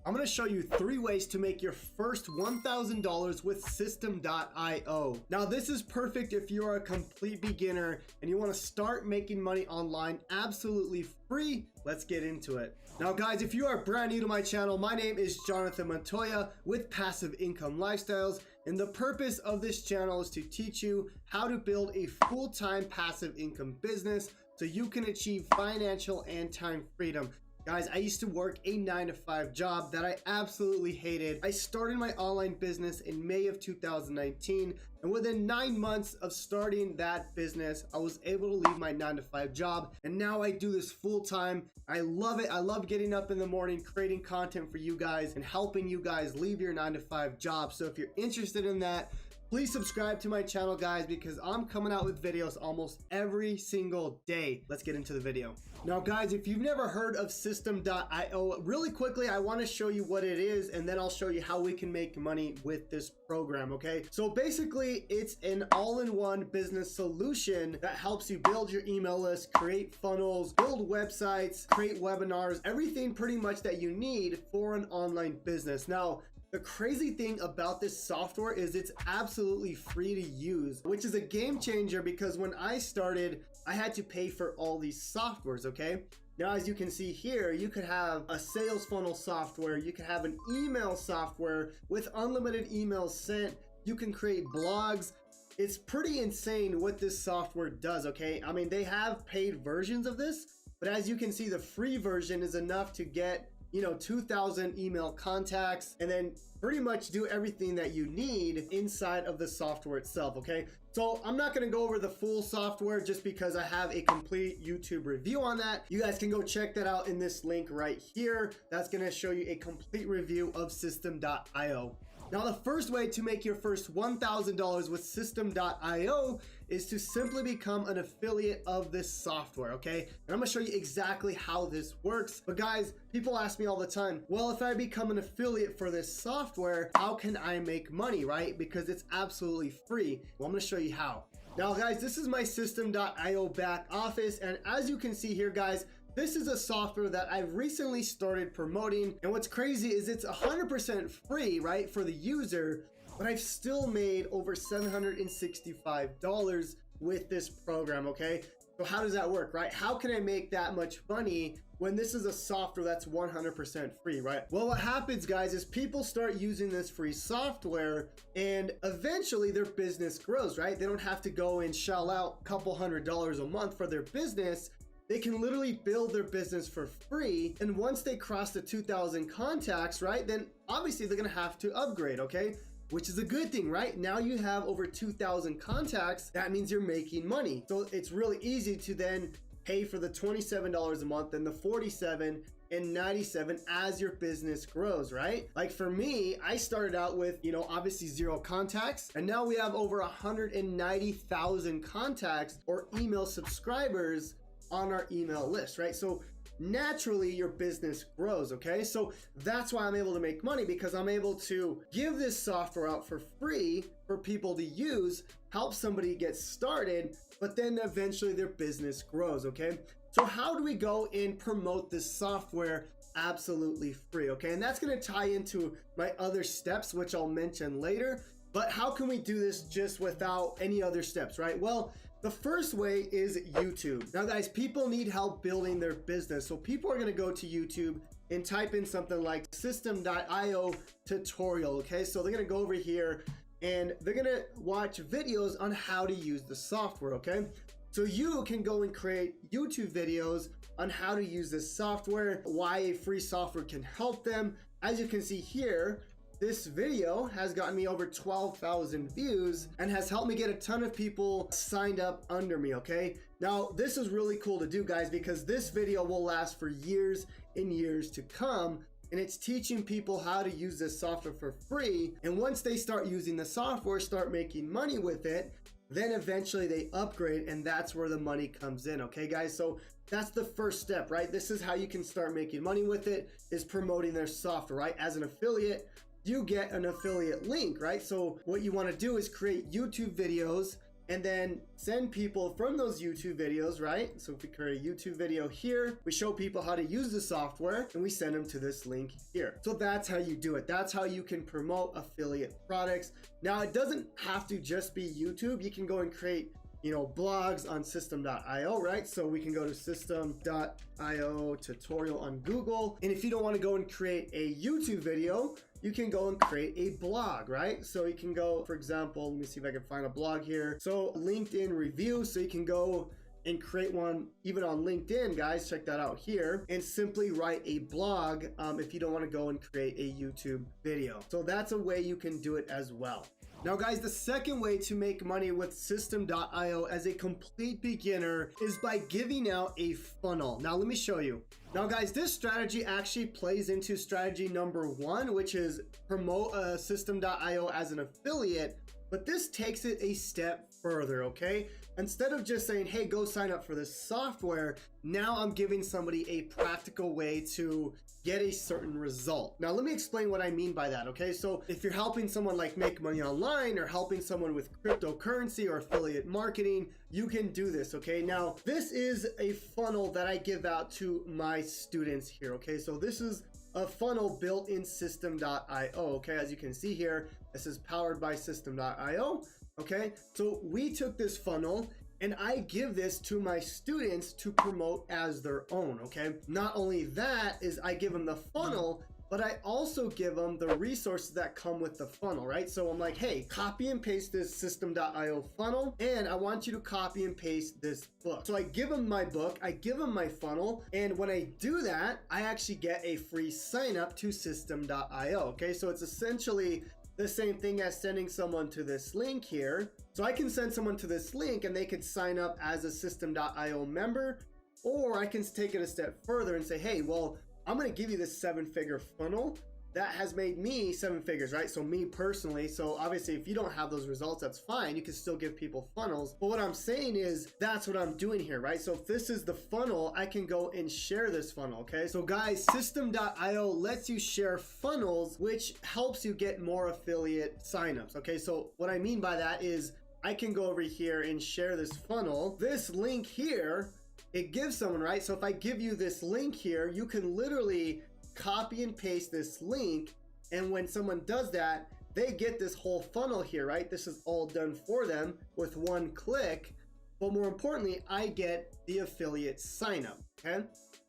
I'm going to show you 3 ways to make your first $1,000 with Systeme.io. Now this is perfect if you're a complete beginner and you want to start making money online absolutely free. Let's get into it. Now guys, if you are brand new to my channel, my name is Jonathan Montoya with Passive Income Lifestyles, and the purpose of this channel is to teach you how to build a full-time passive income business so you can achieve financial and time freedom. Guys, I used to work a 9-to-5 job that I absolutely hated. I started my online business in May of 2019, and within 9 months of starting that business, I was able to leave my 9-to-5 job, and now I do this full time. I love it. I love getting up in the morning, creating content for you guys, and helping you guys leave your 9-to-5 job. So if you're interested in that, please subscribe to my channel, guys, because I'm coming out with videos almost every single day. Let's get into the video. Now, guys, if you've never heard of Systeme.io, really quickly, I want to show you what it is, and then I'll show you how we can make money with this program, okay? So basically, it's an all-in-one business solution that helps you build your email list, create funnels, build websites, create webinars, everything pretty much that you need for an online business. Now, the crazy thing about this software is it's absolutely free to use, which is a game changer because when I started, I had to pay for all these softwares, okay? Now, as you can see here, you could have a sales funnel software, you could have an email software with unlimited emails sent, you can create blogs. It's pretty insane what this software does, okay? I mean, they have paid versions of this, but as you can see, the free version is enough to get 2,000 email contacts and then pretty much do everything that you need inside of the software itself, okay? So I'm not gonna go over the full software just because I have a complete YouTube review on that. You guys can go check that out in this link right here. That's gonna show you a complete review of Systeme.io. Now, the first way to make your first $1,000 with Systeme.io is to simply become an affiliate of this software, okay? And I'm gonna show you exactly how this works. But guys, people ask me all the time, well, if I become an affiliate for this software, how can I make money, right? Because it's absolutely free. Well, I'm gonna show you how. Now, guys, this is my Systeme.io back office. And as you can see here, guys, this is a software that I've recently started promoting, and what's crazy is it's 100% free, right, for the user, but I've still made over $765 with this program, okay? So how does that work, right? How can I make that much money when this is a software that's 100% free, right? Well, what happens, guys, is people start using this free software and eventually their business grows, right? They don't have to go and shell out a couple $100s a month for their business. They can literally build their business for free. And once they cross the 2,000 contacts, right, then obviously they're gonna have to upgrade, okay? Which is a good thing, right? Now you have over 2,000 contacts. That means you're making money. So it's really easy to then pay for the $27 a month and the $47 and $97 as your business grows, right? Like for me, I started out with, obviously 0 contacts, and now we have over 190,000 contacts or email subscribers on our email list, right? So naturally your business grows, okay? So that's why I'm able to make money, because I'm able to give this software out for free for people to use, help somebody get started, but then eventually their business grows, okay? So how do we go and promote this software absolutely free, okay? And that's gonna tie into my other steps, which I'll mention later. But how can we do this just without any other steps, right? Well, the first way is YouTube. Now, guys, people need help building their business. So people are gonna go to YouTube and type in something like Systeme.io tutorial, okay? So they're gonna go over here and they're gonna watch videos on how to use the software, okay? So you can go and create YouTube videos on how to use this software, why a free software can help them. As you can see here, this video has gotten me over 12,000 views and has helped me get a ton of people signed up under me, okay? Now, this is really cool to do, guys, because this video will last for years and years to come, and it's teaching people how to use this software for free. And once they start using the software, start making money with it, then eventually they upgrade, and that's where the money comes in, okay, guys? So that's the first step, right? This is how you can start making money with it, is promoting their software, right? As an affiliate, you get an affiliate link, right? So what you want to do is create YouTube videos and then send people from those YouTube videos, right? So if we create a YouTube video here, we show people how to use the software and we send them to this link here. So that's how you do it. That's how you can promote affiliate products. Now, it doesn't have to just be YouTube. You can go and create, you know, blogs on Systeme.io, right? So we can go to Systeme.io tutorial on Google. And if you don't want to go and create a YouTube video, you can go and create a blog, right? So you can go, for example, let me see if I can find a blog here. So LinkedIn review. So you can go and create one even on LinkedIn, guys, check that out here, and simply write a blog if you don't want to go and create a YouTube video. So that's a way you can do it as well. Now, guys, the second way to make money with Systeme.io as a complete beginner is by giving out a funnel. Now, let me show you. Now, guys, this strategy actually plays into strategy number 1, which is promote Systeme.io as an affiliate, but this takes it a step further, okay? Instead of just saying, hey, go sign up for this software, now I'm giving somebody a practical way to get a certain result. Now, let me explain what I mean by that, okay? So if you're helping someone like make money online or helping someone with cryptocurrency or affiliate marketing, you can do this, okay? Now, this is a funnel that I give out to my students here, okay? So this is a funnel built in Systeme.io, okay? As you can see here, this is powered by Systeme.io, okay? So we took this funnel and I give this to my students to promote as their own, okay? Not only that is I give them the funnel, but I also give them the resources that come with the funnel, right? So I'm like, hey, copy and paste this Systeme.io funnel, and I want you to copy and paste this book. So I give them my book, I give them my funnel, and when I do that, I actually get a free sign up to Systeme.io, okay? So it's essentially the same thing as sending someone to this link here. So I can send someone to this link and they could sign up as a Systeme.io member, or I can take it a step further and say, hey, well, I'm going to give you this 7-figure funnel that has made me 7 figures, right? So me personally, so obviously if you don't have those results, that's fine. You can still give people funnels. But what I'm saying is that's what I'm doing here, right? So if this is the funnel, I can go and share this funnel, okay? So guys, Systeme.io lets you share funnels, which helps you get more affiliate signups, okay? So what I mean by that is I can go over here and share this funnel. This link here, it gives someone, right? So if I give you this link here, you can literally copy and paste this link, and when someone does that, they get this whole funnel here, right? This is all done for them with one click, but more importantly, I get the affiliate sign up, okay?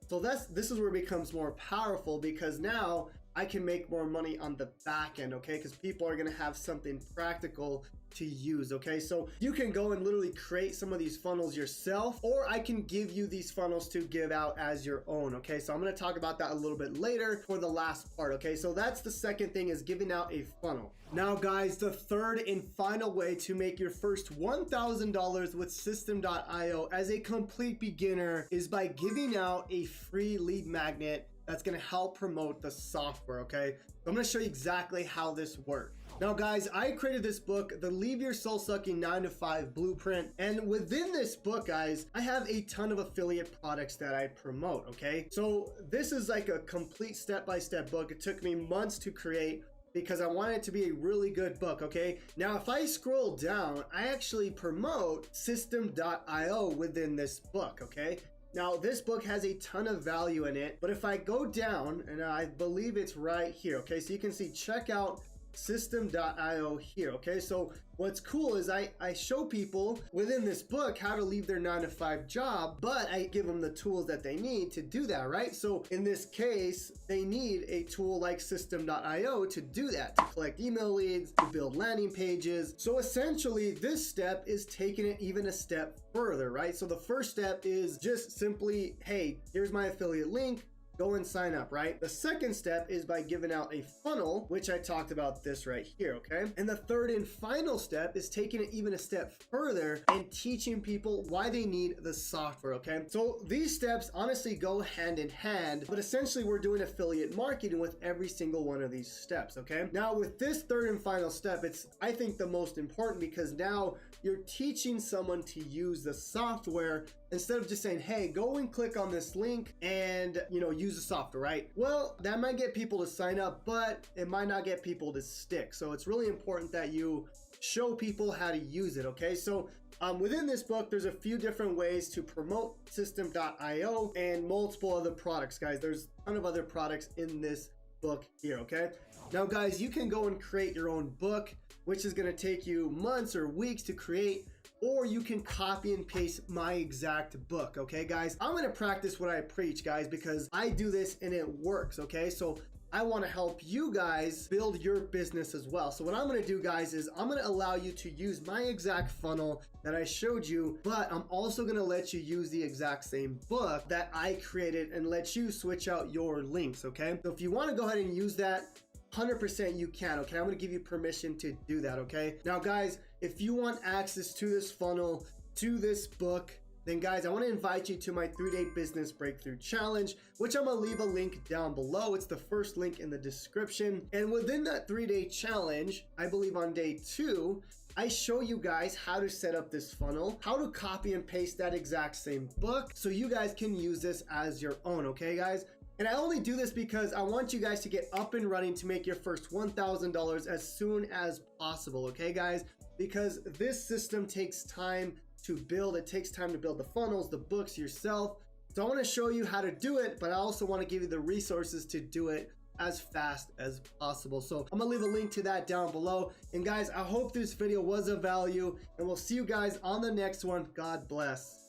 So this is where it becomes more powerful, because now I can make more money on the back end, okay? Because people are gonna have something practical to use, okay? So you can go and literally create some of these funnels yourself, or I can give you these funnels to give out as your own, okay? So I'm gonna talk about that a little bit later for the last part, okay? So that's the second thing, is giving out a funnel. Now guys, the third and final way to make your first $1,000 with Systeme.io as a complete beginner is by giving out a free lead magnet that's gonna help promote the software, okay? So I'm gonna show you exactly how this works. Now guys, I created this book, the Leave Your Soul Sucking 9-to-5 Blueprint. And within this book, guys, I have a ton of affiliate products that I promote, okay? So this is like a complete step-by-step book. It took me months to create because I wanted it to be a really good book, okay? Now, if I scroll down, I actually promote Systeme.io within this book, okay? Now, this book has a ton of value in it, but if I go down, and I believe it's right here, okay? So you can see, check out Systeme.io here, okay? So what's cool is I show people within this book how to leave their 9-to-5 job, but I give them the tools that they need to do that, right? So in this case, they need a tool like Systeme.io to do that, to collect email leads, to build landing pages. So essentially, this step is taking it even a step further, right? So the first step is just simply, hey, here's my affiliate link, go and sign up, right? The second step is by giving out a funnel, which I talked about this right here, okay? And the third and final step is taking it even a step further and teaching people why they need the software, okay? So these steps honestly go hand in hand, but essentially we're doing affiliate marketing with every single one of these steps, okay? Now with this third and final step, it's, I think, the most important, because now you're teaching someone to use the software instead of just saying, hey, go and click on this link and, you know, use the software, right? Well, that might get people to sign up, but it might not get people to stick. So it's really important that you show people how to use it, okay? So within this book, there's a few different ways to promote Systeme.io and multiple other products, guys. There's a ton of other products in this book here, okay? Now, guys, you can go and create your own book, which is gonna take you months or weeks to create, or you can copy and paste my exact book, okay, guys? I'm gonna practice what I preach, guys, because I do this and it works, okay? So I wanna help you guys build your business as well. So what I'm gonna do, guys, is I'm gonna allow you to use my exact funnel that I showed you, but I'm also gonna let you use the exact same book that I created and let you switch out your links, okay? So if you wanna go ahead and use that, 100% you can, okay? I'm gonna give you permission to do that, okay? Now, guys, if you want access to this funnel, to this book, then guys, I wanna invite you to my 3-day business breakthrough challenge, which I'm gonna leave a link down below. It's the first link in the description. And within that 3-day challenge, I believe on day 2, I show you guys how to set up this funnel, how to copy and paste that exact same book so you guys can use this as your own, okay, guys? And I only do this because I want you guys to get up and running to make your first $1,000 as soon as possible, okay, guys? Because this system takes time to build. It takes time to build the funnels, the books yourself. So I want to show you how to do it, but I also want to give you the resources to do it as fast as possible. So I'm gonna leave a link to that down below. And guys, I hope this video was of value, and we'll see you guys on the next one. God bless.